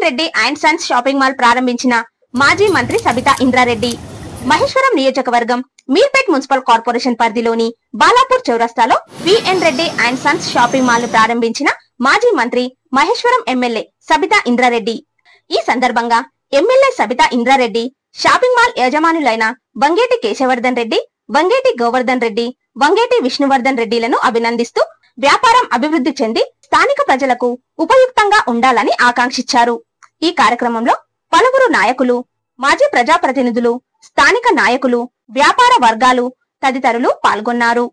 VN Reddy and Sons shopping mall ప్రారంభించిన మాజీ మంత్రి సబితా ఇంద్రారెడ్డి మహేశ్వరం నియోజకవర్గం మీర్పేట్ మున్సిపల్ కార్పొరేషన్ పరిధిలోని బాలాపూర్ చౌరస్తాలో VN Reddy and Sons shopping mall ను ప్రారంభించిన మాజీ మంత్రి మహేశ్వరం ఎమ్మెల్యే సబితా ఇంద్రారెడ్డి. ఈ సందర్భంగా MLA Sabitha Indra Reddy shopping mall యజమానులైన వంగేటి కేశవర్ధన్ రెడ్డి, వంగేటి గోవర్ధన్ రెడ్డి, వంగేటి విష్ణువర్ధన్ రెడ్డిలను అభినందిస్తూ వ్యాపారం అభివృద్ధి చెంది స్థానిక ప్రజలకు ఉపయుక్తంగా ఉండాలని ఆకాంక్షించారు. ఈ కార్యక్రమంలో పలువురు నాయకులు, మాజీ ప్రజాప్రతినిధులు, స్థానిక నాయకులు, వ్యాపార వర్గాలు తదితరులు పాల్గొన్నారు.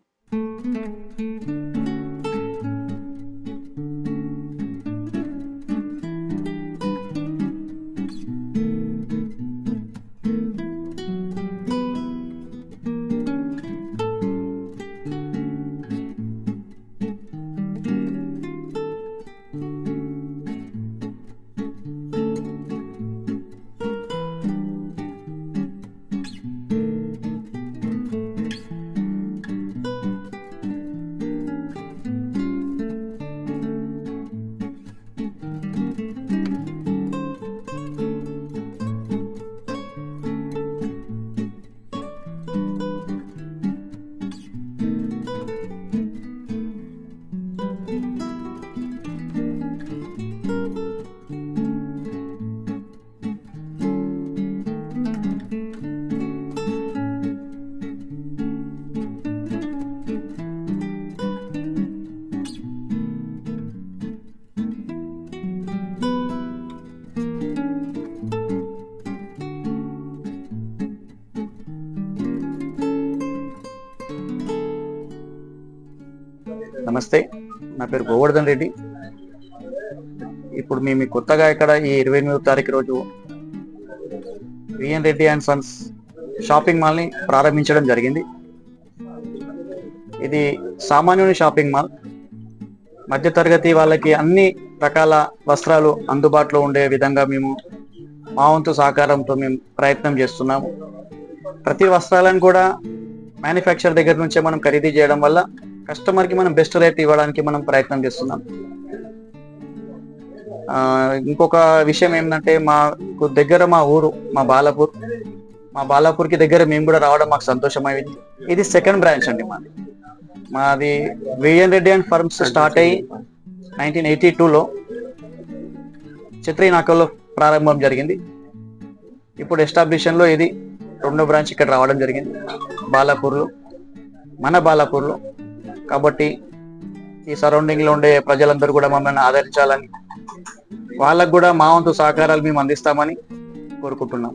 నమస్తే, నా పేరు గోవర్ధన్ రెడ్డి. ఇప్పుడు మేము కొత్తగా ఇక్కడ ఈ 28వ తారీఖు రోజు V N Reddy and Sons shopping మాల్ని ప్రారంభించడం జరిగింది. ఇది సామాన్యుని షాపింగ్ మాల్. మధ్యతరగతి వాళ్ళకి అన్ని రకాల వస్త్రాలు అందుబాటులో ఉండే విధంగా మేము మా వంతు సహకారంతో మేము ప్రయత్నం చేస్తున్నాము. ప్రతి వస్త్రాలను కూడా మ్యానుఫ్యాక్చర్ దగ్గర నుంచే మనం ఖరీదు చేయడం వల్ల కస్టమర్కి మనం బెస్ట్ రేట్ ఇవ్వడానికి మనం ప్రయత్నం చేస్తున్నాం. ఇంకొక విషయం ఏంటంటే మాకు దగ్గర మా ఊరు మా బాలాపూర్కి దగ్గర మేము కూడా రావడం మాకు సంతోషమైంది. ఇది సెకండ్ బ్రాంచ్ అండి మాది VN Reddy and firms start అయ్యి 1982లో చిత్రీనాకల్లో ప్రారంభం జరిగింది. ఇప్పుడు ఎస్టాబ్లిషన్లో ఇది రెండో బ్రాంచ్ ఇక్కడ రావడం జరిగింది మన బాలాపూర్లో. కాబట్టి ఈ సరౌండింగ్ లో ఉండే ప్రజలందరూ కూడా మమ్మల్ని ఆదరించాలని, వాళ్ళకు కూడా మా వంతు సహకారాలు మేము అందిస్తామని కోరుకుంటున్నాం.